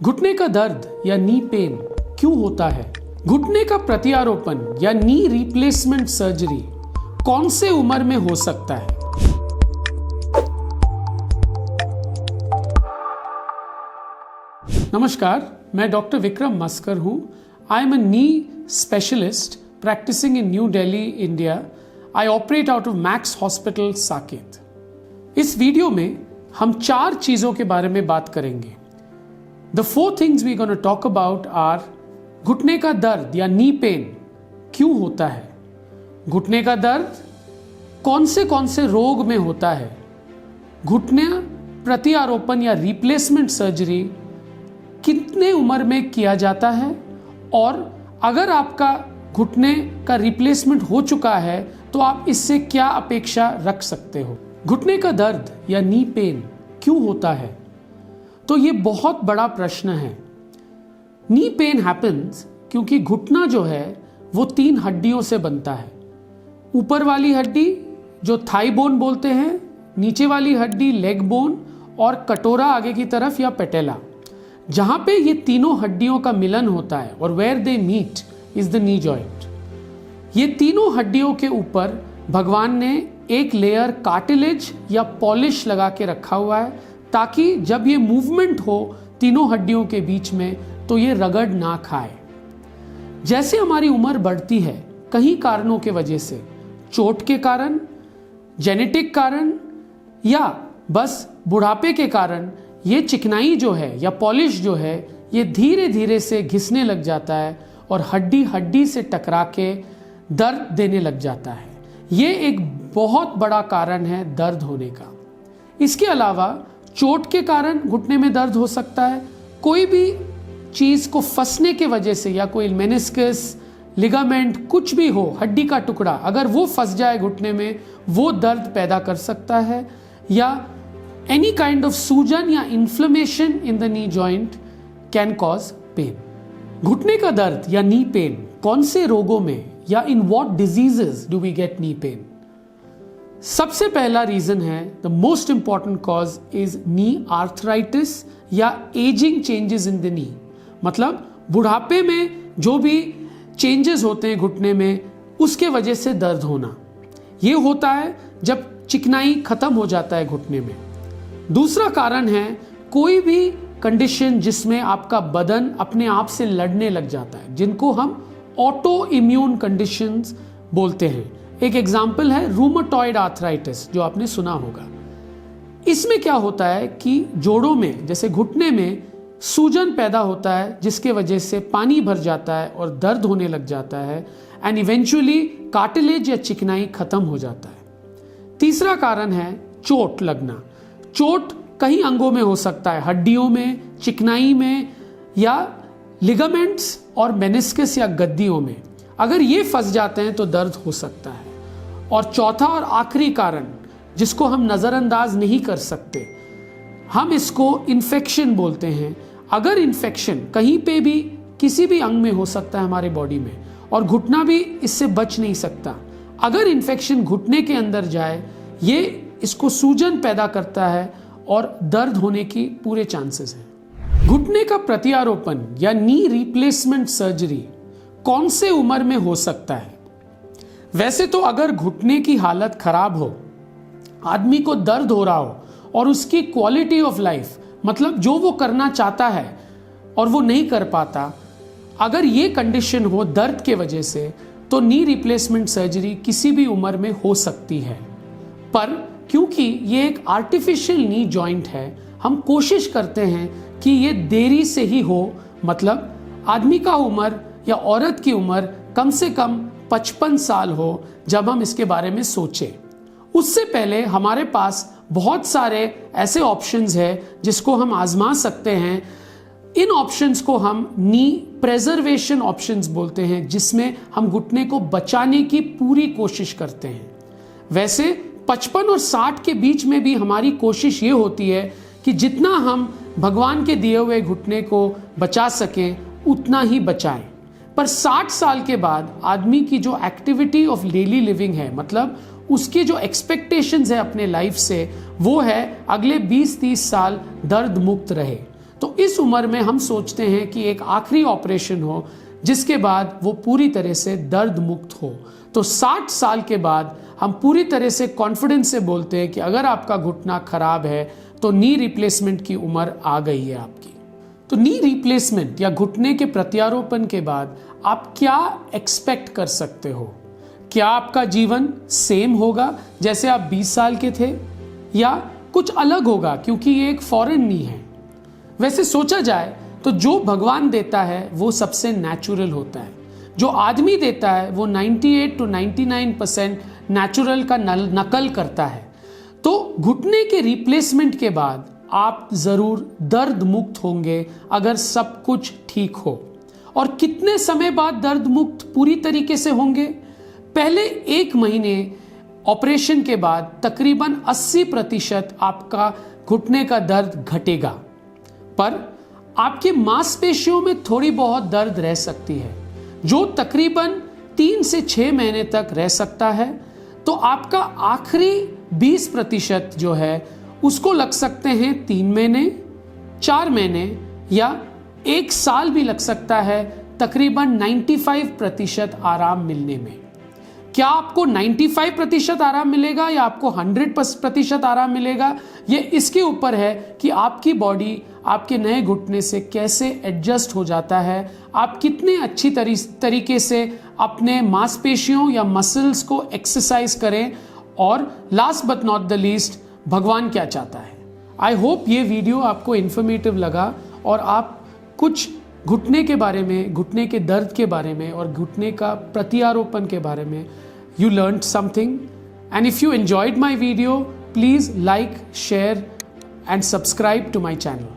घुटने का दर्द या नी पेन क्यों होता है? घुटने का प्रत्यारोपण या नी रिप्लेसमेंट सर्जरी कौन से उम्र में हो सकता है? नमस्कार, मैं डॉक्टर विक्रम मस्कर हूं। I am a knee specialist practicing in New Delhi, India. I operate out of Max Hospital, Saket. इस वीडियो में हम 4 चीजों के बारे में बात करेंगे। The 4 things we're going to talk about are घुटने का दर्द या नी पेन क्यों होता है, घुटने का दर्द कौन से रोग में होता है, घुटने प्रत्यारोपण या रिप्लेसमेंट सर्जरी कितने उम्र में किया जाता है, और अगर आपका घुटने का रिप्लेसमेंट हो चुका है तो आप इससे क्या अपेक्षा रख सकते हो। घुटने का दर्द या नी पेन क्यों होता है, तो ये बहुत बड़ा प्रश्न है। नी पेन हैपन्स क्योंकि घुटना जो है वो 3 हड्डियों से बनता है। ऊपर वाली हड्डी जो थाई बोन बोलते हैं, नीचे वाली हड्डी लेग बोन, और कटोरा आगे की तरफ या पेटेला, जहां पे ये तीनों हड्डियों का मिलन होता है, और where they meet is the knee joint. ये तीनों हड्डियों के ऊपर भगवान ने एक लेयर कार्टिलेज या पॉलिश लगा के रखा हुआ है, ताकि जब ये मूवमेंट हो तीनों हड्डियों के बीच में तो ये रगड़ ना खाए। जैसे हमारी उम्र बढ़ती है, कई कारणों के वजह से, चोट के कारण, जेनेटिक कारण, या बस बुढ़ापे के कारण, ये चिकनाई जो है या पॉलिश जो है ये धीरे धीरे से घिसने लग जाता है और हड्डी हड्डी से टकरा के दर्द देने लग जाता है। ये एक बहुत बड़ा कारण है दर्द होने का। इसके अलावा चोट के कारण घुटने में दर्द हो सकता है। कोई भी चीज़ को फंसने के वजह से, या कोई मेनिस्कस, लिगामेंट, कुछ भी हो, हड्डी का टुकड़ा अगर वो फंस जाए घुटने में, वो दर्द पैदा कर सकता है। या एनी काइंड ऑफ सूजन या inflammation in the knee joint can cause pain. घुटने का दर्द या नी पेन कौन से रोगों में या in what diseases do we get knee pain? सबसे पहला रीजन है, the most important cause is knee arthritis या ageing changes in the knee. मतलब बुढ़ापे में जो भी चेंजेस होते हैं घुटने में, उसके वजह से दर्द होना। ये होता है जब चिकनाई खत्म हो जाता है घुटने में। दूसरा कारण है कोई भी कंडीशन जिसमें आपका बदन अपने आप से लड़ने लग जाता है, जिनको हम ऑटो इम्यून कंडीशंस बोलते हैं। एक एग्जाम्पल है रूमेटॉइड आर्थराइटिस, जो आपने सुना होगा। इसमें क्या होता है कि जोड़ों में, जैसे घुटने में, सूजन पैदा होता है, जिसके वजह से पानी भर जाता है और दर्द होने लग जाता है, एंड इवेंचुअली कार्टिलेज या चिकनाई खत्म हो जाता है। तीसरा कारण है चोट लगना। चोट कई अंगों में हो सकता है, हड्डियों में, चिकनाई में, या लिगामेंट्स और मेनिस्कस या गद्दियों में। अगर ये फंस जाते हैं तो दर्द हो सकता है। और चौथा और आखिरी कारण, जिसको हम नज़रअंदाज नहीं कर सकते, हम इसको इन्फेक्शन बोलते हैं। अगर इन्फेक्शन कहीं पे भी, किसी भी अंग में हो सकता है हमारे बॉडी में, और घुटना भी इससे बच नहीं सकता। अगर इन्फेक्शन घुटने के अंदर जाए, ये इसको सूजन पैदा करता है और दर्द होने की पूरे चांसेस हैं। घुटने का प्रत्यारोपण या नी रिप्लेसमेंट सर्जरी कौन से उम्र में हो सकता है? वैसे तो अगर घुटने की हालत खराब हो, आदमी को दर्द हो रहा हो, और उसकी क्वालिटी ऑफ लाइफ, मतलब जो वो करना चाहता है और वो नहीं कर पाता, अगर ये कंडीशन हो दर्द के वजह से, तो नी रिप्लेसमेंट सर्जरी किसी भी उम्र में हो सकती है। पर क्योंकि ये एक आर्टिफिशियल नी जॉइंट है, हम कोशिश करते हैं कि ये देरी से ही हो। मतलब आदमी का उम्र या औरत की उम्र कम से कम 55 साल हो जब हम इसके बारे में सोचें। उससे पहले हमारे पास बहुत सारे ऐसे ऑप्शंस हैं जिसको हम आजमा सकते हैं। इन ऑप्शंस को हम नी प्रेजर्वेशन ऑप्शंस बोलते हैं, जिसमें हम घुटने को बचाने की पूरी कोशिश करते हैं। वैसे 55 और 60 के बीच में भी हमारी कोशिश ये होती है कि जितना हम भगवान के दिए हुए घुटने को बचा सकें उतना ही बचाएं। पर 60 साल के बाद आदमी की जो एक्टिविटी ऑफ डेली लिविंग है, मतलब उसकी जो एक्सपेक्टेशंस है अपने लाइफ से, वो है अगले 20-30 साल दर्द मुक्त रहे। तो इस उम्र में हम सोचते हैं कि एक आखिरी ऑपरेशन हो जिसके बाद वो पूरी तरह से दर्द मुक्त हो। तो 60 साल के बाद हम पूरी तरह से कॉन्फिडेंस से बोलते हैं कि अगर आपका घुटना खराब है तो नी रिप्लेसमेंट की उम्र आ गई है आपकी। तो नी रिप्लेसमेंट या घुटने के प्रत्यारोपण के बाद आप क्या एक्सपेक्ट कर सकते हो? क्या आपका जीवन सेम होगा जैसे आप 20 साल के थे, या कुछ अलग होगा क्योंकि ये एक फॉरेन नी है? वैसे सोचा जाए तो जो भगवान देता है वो सबसे नेचुरल होता है। जो आदमी देता है वो 98 to 99% नेचुरल का नकल करता है। तो घुटने के रिप्लेसमेंट के बाद आप जरूर दर्द मुक्त होंगे अगर सब कुछ ठीक हो। और कितने समय बाद दर्द मुक्त पूरी तरीके से होंगे? पहले 1 महीने ऑपरेशन के बाद तकरीबन 80% आपका घुटने का दर्द घटेगा, पर आपकी मांसपेशियों में थोड़ी बहुत दर्द रह सकती है जो तकरीबन 3 से 6 महीने तक रह सकता है। तो आपका आखिरी 20% जो है उसको लग सकते हैं 3 महीने, 4 महीने या 1 साल भी लग सकता है तकरीबन 95% आराम मिलने में। क्या आपको 95% आराम मिलेगा या आपको 100% आराम मिलेगा, ये इसके ऊपर है कि आपकी बॉडी आपके नए घुटने से कैसे एडजस्ट हो जाता है, आप कितने अच्छी तरीके से अपने मांसपेशियों या मसल्स को एक्सरसाइज करें, और last but not the least भगवान क्या चाहता है। आई होप ये वीडियो आपको इन्फॉर्मेटिव लगा और आप कुछ घुटने के बारे में, घुटने के दर्द के बारे में और घुटने का प्रत्यारोपण के बारे में you learned something. And if you enjoyed my video, please like, share and subscribe to my channel.